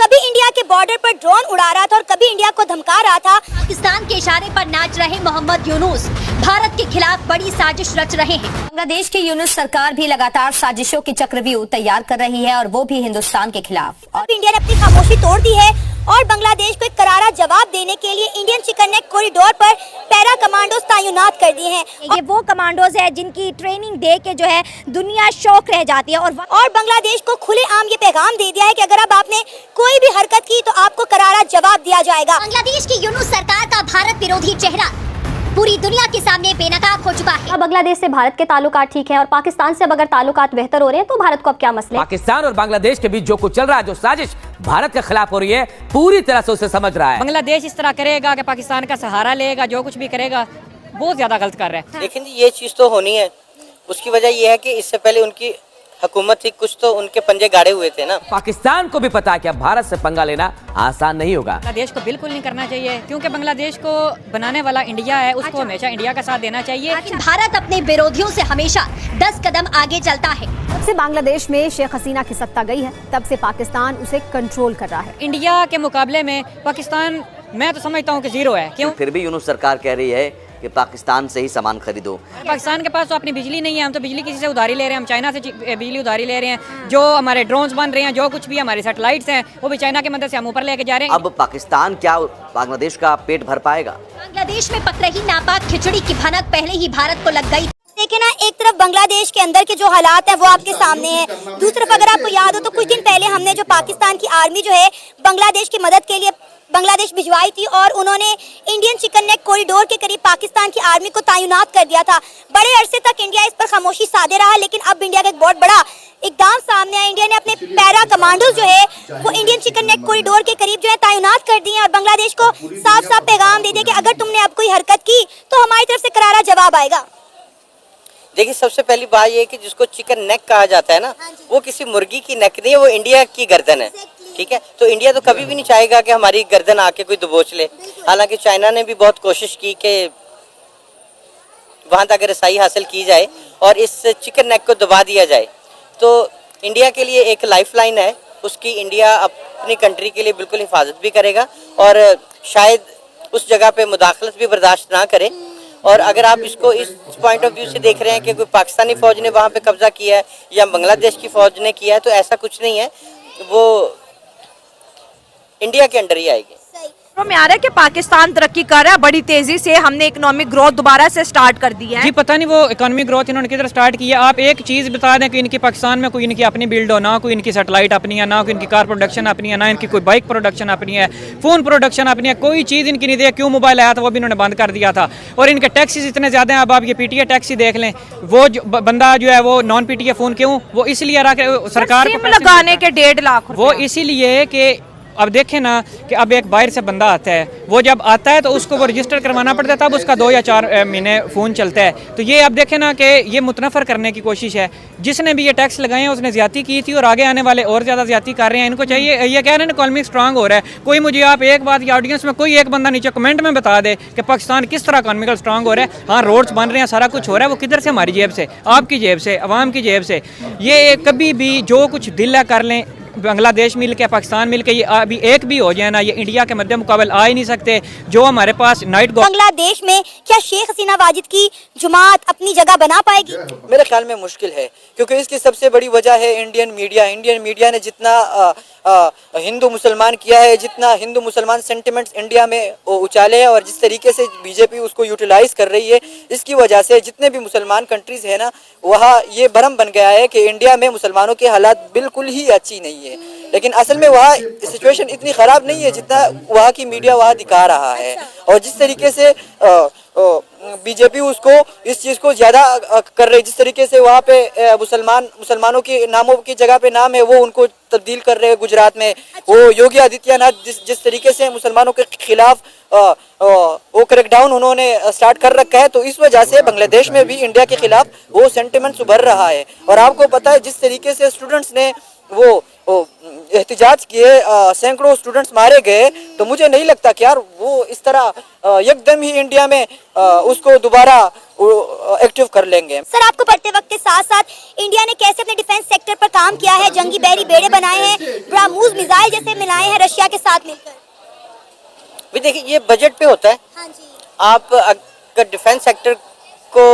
कभी इंडिया के बॉर्डर पर ड्रोन उड़ा रहा था और कभी इंडिया को धमका रहा था। पाकिस्तान के इशारे पर नाच रहे मोहम्मद यूनुस भारत के खिलाफ बड़ी साजिश रच रहे हैं। बांग्लादेश की यूनुस सरकार भी लगातार साजिशों की चक्रव्यूह तैयार कर रही है और वो भी हिंदुस्तान के खिलाफ। और इंडिया ने अपनी खामोशी तोड़ दी है और बांग्लादेश को एक करारा जवाब देने के लिए इंडियन चिकन नेक कॉरिडोर पर पैरा कमांडोज तैनात कर दिए हैं। ये वो कमांडोज है जिनकी ट्रेनिंग दे के जो है दुनिया शौक रह जाती है। और बांग्लादेश को खुलेआम ये पैगाम दे दिया है कि अगर अब आपने कोई भी हरकत की तो आपको करारा जवाब दिया जाएगा। बांग्लादेश की यूनुस सरकार का भारत विरोधी चेहरा पूरी दुनिया के सामने बेनकाब हो चुका है। अब बांग्लादेश से भारत के ताल्लुकात ठीक है और पाकिस्तान से अब अगर ताल्लुकात बेहतर हो रहे हैं तो भारत को अब क्या मसले। पाकिस्तान और बांग्लादेश के बीच जो कुछ चल रहा है, जो साजिश भारत के खिलाफ हो रही है, पूरी तरह से उसे समझ रहा है। बांग्लादेश इस तरह करेगा कि पाकिस्तान का सहारा लेगा, जो कुछ भी करेगा बहुत ज्यादा गलत कर रहा है। लेकिन ये चीज तो होनी है। उसकी वजह ये है कि इससे पहले उनकी हुकूमत थी, कुछ तो उनके पंजे गाड़े हुए थे ना। पाकिस्तान को भी पता है कि अब भारत से पंगा लेना आसान नहीं होगा। बांग्लादेश को बिल्कुल नहीं करना चाहिए क्योंकि बांग्लादेश को बनाने वाला इंडिया है, उसको हमेशा इंडिया का साथ देना चाहिए। भारत अपने विरोधियों से हमेशा 10 कदम आगे चलता है। जब से बांग्लादेश में शेख हसीना की सत्ता गई है तब से पाकिस्तान उसे कंट्रोल कर रहा है। इंडिया के मुकाबले में पाकिस्तान मैं तो समझता हूँ कि जीरो है। क्यों? फिर भी यूनुस सरकार कह रही है कि पाकिस्तान से ही सामान खरीदो। पाकिस्तान के पास तो अपनी बिजली नहीं है, हम तो बिजली किसी से उधारी ले रहे हैं, हम चाइना से बिजली उधारी ले रहे हैं। जो हमारे ड्रोन्स बन रहे हैं, जो कुछ भी हमारे सैटेलाइट्स हैं, वो भी चाइना की मदद से हम ऊपर लेके जा रहे हैं। अब पाकिस्तान क्या बांग्लादेश का पेट भर पाएगा? बांग्लादेश में पक रही नापाक खिचड़ी की भनक पहले ही भारत को लग गई। देखिए ना, एक तरफ बांग्लादेश के अंदर के जो हालात है वो आपके सामने है, दूसरी तरफ अगर आपको याद हो तो कुछ दिन पहले हमने जो पाकिस्तान की आर्मी जो है बांग्लादेश की मदद के लिए बांग्लादेश भिजवाई थी और उन्होंने इंडियन चिकन नेक कॉरिडोर के करीब पाकिस्तान की आर्मी को तैनात कर दिया था। बड़े अरसे तक इंडिया इस पर खामोशी साधे रहा, लेकिन अब इंडिया का एक बहुत बड़ा इकदाम सामने आया। इंडिया ने अपने पैरा कमांडोज जो है वो इंडियन चिकन नेक कॉरिडोर के करीब जो है तैनात कर दिए और बांग्लादेश को साफ साफ पैगाम दे दिया कि अगर तुमने अब कोई हरकत की तो हमारी तरफ से करारा जवाब आएगा। देखिए, सबसे पहली बात ये है कि जिसको चिकन नेक कहा जाता है ना, वो किसी मुर्गी की नेक नहीं है, वो इंडिया की गर्दन है। ठीक है, तो इंडिया तो कभी भी नहीं चाहेगा कि हमारी गर्दन आके कोई दबोच ले। हालांकि चाइना ने भी बहुत कोशिश की कि वहां तक रसाई हासिल की जाए और इस चिकन नेक को दबा दिया जाए। तो इंडिया के लिए एक लाइफलाइन है, उसकी इंडिया अपनी कंट्री के लिए बिल्कुल हिफाजत भी करेगा और शायद उस जगह पे मुदाखलत भी बर्दाश्त ना करे। और अगर आप इसको इस पॉइंट ऑफ व्यू से देख रहे हैं कि कोई पाकिस्तानी फौज ने वहाँ पे कब्जा किया है या बांग्लादेश की फौज ने किया है, तो ऐसा कुछ नहीं है, वो इंडिया के अंडर ही आएगी। में आ रहा है कि पाकिस्तान तरक्की कर रहा है बड़ी तेजी से, हमने इकोनॉमिक ग्रोथ दोबारा से स्टार्ट कर दी है। जी पता नहीं वो इकोनॉमिक ग्रोथ इन्होंने किधर स्टार्ट की है। आप एक चीज़ बता दें कि इनकी पाकिस्तान में कोई इनकी अपनी बिल्ड हो, ना कोई इनकी सैटेलाइट अपनी है, ना कोई इनकी कार प्रोडक्शन अपनी है, ना इनकी कोई बाइक प्रोडक्शन अपनी है, फ़ोन प्रोडक्शन अपनी है, कोई चीज़ इनकी नहीं दी। क्यों मोबाइल आया था वो भी इन्होंने बंद कर दिया था। और इनके टैक्सीज इतने ज़्यादा हैं। अब आप ये PTA टैक्सी देख लें, वो बंदा जो है वो नॉन PTA फ़ोन क्यों, वो इसलिए सरकार को लगाने के 1.5 लाख वो इसीलिए कि अब देखें ना कि अब एक बाहर से बंदा आता है, वो जब आता है तो उसको वो रजिस्टर करवाना पड़ता है, तब उसका 2 या 4 महीने फ़ोन चलता है। तो ये अब देखें ना कि ये मुतनफ़र करने की कोशिश है। जिसने भी ये टैक्स लगाए हैं उसने ज़्यादती की थी और आगे आने वाले और ज़्यादा ज़्यादती कर रहे हैं। इनको चाहिए, ये कह रहे हैं इकोनॉमिक स्ट्रांग हो रहा है। कोई मुझे आप एक बात या ऑडियंस में कोई एक बंदा नीचे कमेंट में बता दे कि पाकिस्तान किस तरह इकोनॉमिकल स्ट्रांग हो रहा है। हाँ, रोड्स बन रहे हैं, सारा कुछ हो रहा है, वो किधर से? हमारी जेब से, आपकी जेब से, अवाम की जेब से। ये कभी भी जो कुछ दिल है कर लें, बांग्लादेश मिल के पाकिस्तान मिल के ये अभी एक भी हो जाए ना, ये इंडिया के मध्य मुकाबले आ ही नहीं सकते। जो हमारे पास नाइट बांग्लादेश में क्या शेख हसीना वाजिद की जुमात अपनी जगह बना पाएगी? मेरे ख्याल में मुश्किल है, क्योंकि इसकी सबसे बड़ी वजह है इंडियन मीडिया ने जितना हिंदू मुसलमान किया है, जितना हिंदू मुसलमान सेंटिमेंट्स इंडिया में उछाले हैं और जिस तरीके से बीजेपी उसको यूटिलाइज कर रही है, इसकी वजह से जितने भी मुसलमान कंट्रीज है ना, वहाँ ये भ्रम बन गया है कि इंडिया में मुसलमानों की हालात बिल्कुल ही अच्छी नहीं है। लेकिन असल में वहाँ सिचुएशन इतनी ख़राब नहीं है जितना वहाँ की मीडिया वहाँ दिखा रहा है। और जिस तरीके से बीजेपी उसको इस चीज़ को ज़्यादा कर रही, जिस तरीके से वहाँ पे मुसलमानों के नामों की जगह पे नाम है वो उनको तब्दील कर रहे हैं। गुजरात में वो योगी आदित्यनाथ जिस तरीके से मुसलमानों के खिलाफ वो क्रैकडाउन उन्होंने स्टार्ट कर रखा है, तो इस वजह से बांग्लादेश में भी इंडिया के खिलाफ वो सेंटिमेंट्स उभर रहा है। और आपको पता है जिस तरीके से स्टूडेंट्स ने वो एहतिजाज किए, सैकड़ों स्टूडेंट्स मारे गए, तो मुझे नहीं लगता कि यार वो इस तरह एकदम ही इंडिया में उसको दोबारा एक्टिव कर लेंगे। सर, आपको पढ़ते वक्त के साथ साथ इंडिया ने कैसे अपने डिफेंस सेक्टर पर काम किया है, जंगी बहरी बेड़े बनाए हैं, ब्रह्मोस मिसाइल जैसे मिलाए हैं रशिया के साथ मिलकर? भी देखिए, ये बजट पे होता है। हाँ जी। आप अगर डिफेंस सेक्टर को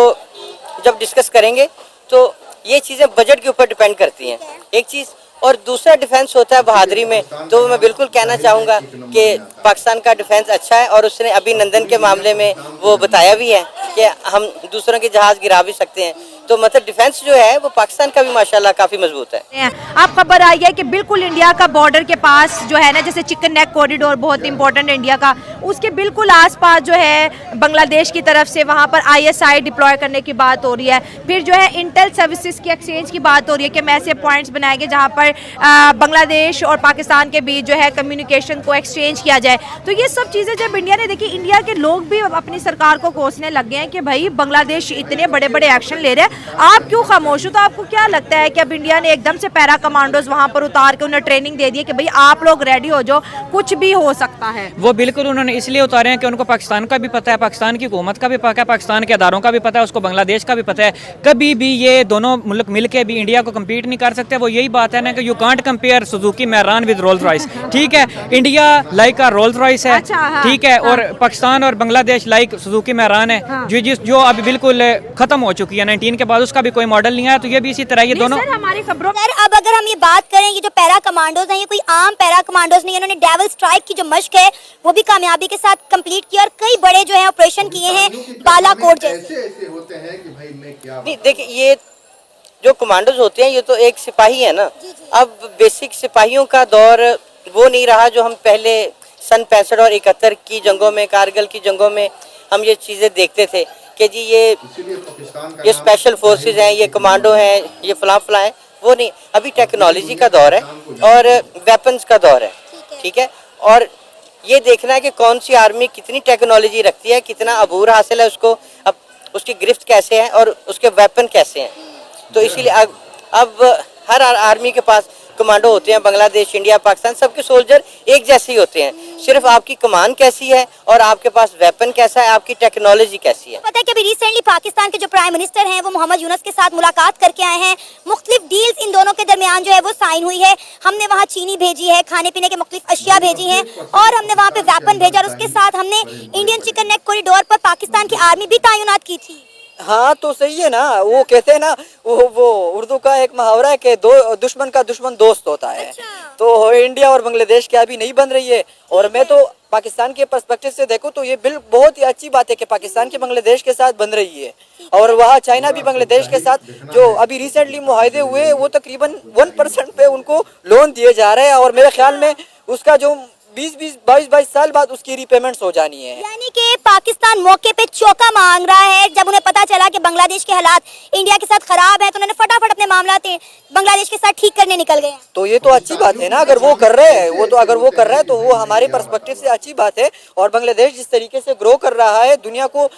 जब डिस्कस करेंगे तो ये चीज़ें बजट के ऊपर डिपेंड करती हैं, एक चीज़। और दूसरा डिफेंस होता है बहादुरी में, तो मैं बिल्कुल कहना चाहूँगा कि पाकिस्तान का डिफेंस अच्छा है, और उसने अभिनंदन के मामले में वो बताया भी है कि हम दूसरों के जहाज़ गिरा भी सकते हैं। तो मतलब डिफेंस जो है वो पाकिस्तान का भी माशाल्लाह काफ़ी मजबूत है। आप खबर आई है कि बिल्कुल इंडिया का बॉर्डर के पास जो है ना, जैसे चिकन नेक कॉरिडोर बहुत इंपॉर्टेंट है इंडिया का, उसके बिल्कुल आसपास जो है बांग्लादेश की तरफ से वहां पर ISI डिप्लॉय करने की बात हो रही है। फिर जो है इंटेल सर्विसेज की एक्सचेंज की बात हो रही है कि ऐसे पॉइंट्स बनाए गए जहां पर बांग्लादेश और पाकिस्तान के बीच जो है कम्युनिकेशन को एक्सचेंज किया जाए। तो ये सब चीज़ें जब इंडिया ने देखी, इंडिया के लोग भी अपनी सरकार को कोसने लग गए हैं कि भाई बांग्लादेश इतने बड़े बड़े एक्शन ले रहे हैं, आप क्यों खामोश हो? तो आपको क्या लगता है कि अब इंडिया ने एकदम से पैरा कमांडोज वहां पर उतार के उन्हें ट्रेनिंग दे दी है कि भाई आप लोग रेडी हो जाओ, कुछ भी हो सकता है? वो बिल्कुल उन्होंने इसलिए उतारे हैं कि उनको पाकिस्तान का भी पता है, पाकिस्तान की हुकूमत का भी पता है, पाकिस्तान के अदारों का भी पता है, उसको बांग्लादेश का भी पता है। कभी भी ये दोनों मुल्क मिलके भी इंडिया को कम्पीट नहीं कर सकते। वो यही बात है ना कि यू कांट कंपेयर सुजुकी मैरान विद रोल्स रॉयस। ठीक है, India like a Rolls Royce है, ठीक है, और पाकिस्तान और बांग्लादेश लाइक सुजुकी मैरान है, जो अभी बिल्कुल खत्म हो चुकी है 19 के बाद, उसका भी कोई मॉडल नहीं आया। तो ये भी इसी तरह ये दोनों हमारी खबरों। सर, अब अगर हम ये बात करें, ये जो पैरा कमांडोज हैं, ये कोई आम पैरा कमांडोज नहीं है। इन्होंने डेविल स्ट्राइक की जो मश्क है वो भी कामयाबी के साथ कंप्लीट की, और कई बड़े जो है ऑपरेशन किए हैं बालाकोट जैसे। नहीं, देखिए, ये जो कमांडोज होते हैं ये तो एक सिपाही है ना। अब बेसिक सिपाहियों का दौर वो नहीं रहा जो हम पहले सन 65 और 71 की जंगों में, कारगिल की जंगों में हम ये चीज़ें देखते थे कि जी ये स्पेशल फोर्सेस हैं, ये कमांडो हैं, ये फलां फलां हैं। वो नहीं, अभी टेक्नोलॉजी का दौर है और वेपन्स का दौर है। ठीक है, और ये देखना है कि कौन सी आर्मी कितनी टेक्नोलॉजी रखती है, कितना अबूर हासिल है उसको, अब उसकी गिरफ्त कैसे है और उसके वेपन कैसे हैं। तो इसीलिए अब हर आर्मी के पास कमांडो होते हैं, बांग्लादेश, इंडिया, पाकिस्तान, सबके सोल्जर एक जैसे ही होते हैं। सिर्फ आपकी कमान कैसी है और आपके पास वेपन कैसा है, आपकी टेक्नोलॉजी कैसी है। पता है कि अभी रिसेंटली पाकिस्तान के जो प्राइम मिनिस्टर हैं वो मोहम्मद यूनुस के साथ मुलाकात करके आए हैं। मुख्तलिफ डील्स इन दोनों के दरमियान जो है वो साइन हुई है। हमने वहाँ चीनी भेजी है, खाने पीने के मुख्तलिफ अशिया भेजी हैं, और हमने वहाँ पे वेपन भेजा, और उसके साथ हमने इंडियन चिकन नेक कॉरिडोर पर पाकिस्तान की आर्मी भी तैनात की थी। हाँ, तो सही है ना। वो कहते हैं ना, वो उर्दू का एक मुहावरा है कि दुश्मन का दुश्मन दोस्त होता है। तो इंडिया और बांग्लादेश की अभी नहीं बन रही है, और मैं तो पाकिस्तान के पर्सपेक्टिव से देखूं तो ये बिल बहुत ही अच्छी बात है कि पाकिस्तान की बांग्लादेश के साथ बन रही है। और वहाँ चाइना भी बांग्लादेश के साथ जो अभी रिसेंटली मुआहदे हुए वो तकरीबन 1% पे उनको लोन दिए जा रहे हैं, और मेरे ख्याल में उसका जो 22 साल बाद उसकी रीपेमेंट्स हो जानी है। यानी कि पाकिस्तान मौके पे चौका मांग रहा है। जब उन्हें पता चला कि बांग्लादेश के हालात इंडिया के साथ खराब है तो उन्होंने फटाफट अपने मामला बांग्लादेश के साथ ठीक करने निकल गए। तो ये तो अच्छी बात है ना, अगर वो कर रहे हैं, अगर वो कर रहा है तो वो हमारे पर्सपेक्टिव से अच्छी बात है। और बांग्लादेश जिस तरीके से ग्रो कर रहा है दुनिया को,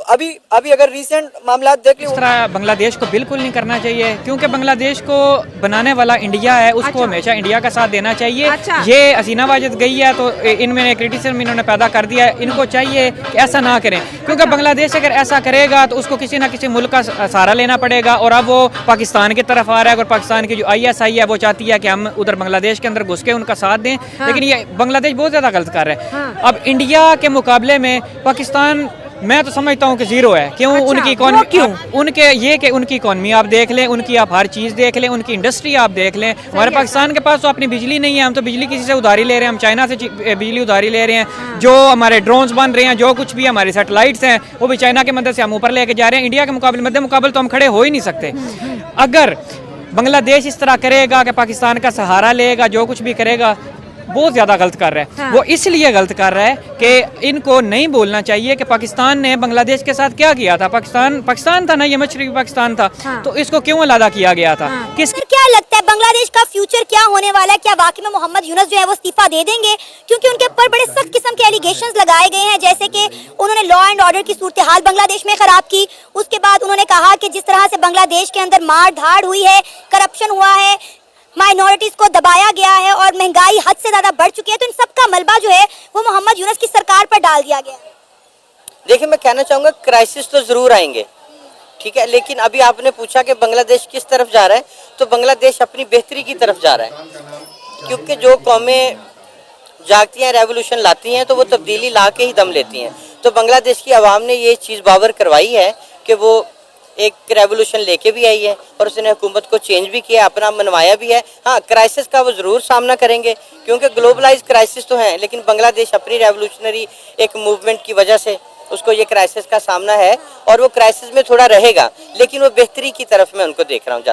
अभी अगर रिसेंट मामला देख लें, इस तरह बांग्लादेश को बिल्कुल नहीं करना चाहिए, क्योंकि बांग्लादेश को बनाने वाला इंडिया है, उसको हमेशा इंडिया का साथ देना चाहिए। ये हसीना वाजिद गई है तो इनमें क्रिटिसिज्म इन्होंने पैदा कर दिया है। इनको चाहिए कि ऐसा ना करें, क्योंकि बांग्लादेश अगर ऐसा करेगा तो उसको किसी ना किसी मुल्क का सहारा लेना पड़ेगा। और अब वो पाकिस्तान की तरफ आ रहा है, और पाकिस्तान की जो ISI है वो चाहती है कि हम उधर बांग्लादेश के अंदर घुस के उनका साथ दें। लेकिन ये बांग्लादेश बहुत ज़्यादा गलत कर रहा है। अब इंडिया के मुकाबले में पाकिस्तान, मैं तो समझता हूँ कि जीरो है। क्यों? उनकी इकोनॉमी, क्यों उनके ये कि उनकी इकोनॉमी आप देख लें, उनकी आप हर चीज़ देख लें, उनकी इंडस्ट्री आप देख लें। हमारे पाकिस्तान के पास तो अपनी बिजली नहीं है, हम तो बिजली किसी से उधारी ले रहे हैं, हम चाइना से बिजली उधारी ले रहे हैं। जो हमारे ड्रोन्स बन रहे हैं, जो कुछ भी हमारे सैटेलाइट्स हैं, वो भी चाइना की मदद से हम ऊपर लेके जा रहे हैं। इंडिया के मुकाबले, मध्य मुकाबले तो हम खड़े हो ही नहीं सकते। अगर बांग्लादेश इस तरह करेगा कि पाकिस्तान का सहारा लेगा, जो कुछ भी करेगा, बहुत ज़्यादा गलत कर रहा है। वो इसलिए गलत कर रहा है कि इनको नहीं बोलना चाहिए कि पाकिस्तान ने बांग्लादेश के साथ क्या किया था। पाकिस्तान था ना, ये मशरक़ी पाकिस्तान था, तो इसको क्यों अलग किया गया था। क्या लगता है बांग्लादेश का फ्यूचर क्या होने वाला है? क्या वाकई में मोहम्मद यूनुस जो है वो इस्तीफा दे देंगे? क्योंकि उनके ऊपर बड़े सख्त किस्म के एलिगेशंस लगाए गए हैं, जैसे कि उन्होंने लॉ एंड ऑर्डर की सूरत हाल बांग्लादेश में खराब की। उसके बाद उन्होंने कहा कि जिस तरह से बांग्लादेश के अंदर मार धाड़ हुई है, करप्शन हुआ है, माइनॉरिटीज को दबाया गया है और महंगाई हद से ज्यादा बढ़ चुकी है, तो इन सब का मलबा जो है वो मोहम्मद यूनुस की सरकार पर डाल दिया गया है। देखिए, मैं कहना चाहूँगा क्राइसिस तो ज़रूर आएंगे, ठीक है, लेकिन अभी आपने पूछा कि बांग्लादेश किस तरफ जा रहा है, तो बांग्लादेश अपनी बेहतरी की तरफ जा रहा है, क्योंकि जो कौमें जागती हैं, रेवोल्यूशन लाती हैं, तो वो तब्दीली ला के ही दम लेती हैं। तो बांग्लादेश की आवाम ने ये चीज़ बावर करवाई है कि वो एक रेवोल्यूशन लेके भी आई है और उसने हुकूमत को चेंज भी किया, अपना मनवाया भी है। हाँ, क्राइसिस का वो ज़रूर सामना करेंगे, क्योंकि ग्लोबलाइज क्राइसिस तो हैं, लेकिन बांग्लादेश अपनी रेवोल्यूशनरी एक मूवमेंट की वजह से उसको ये क्राइसिस का सामना है और वो क्राइसिस में थोड़ा रहेगा, लेकिन वो बेहतरी की तरफ मैं उनको देख रहा हूँ।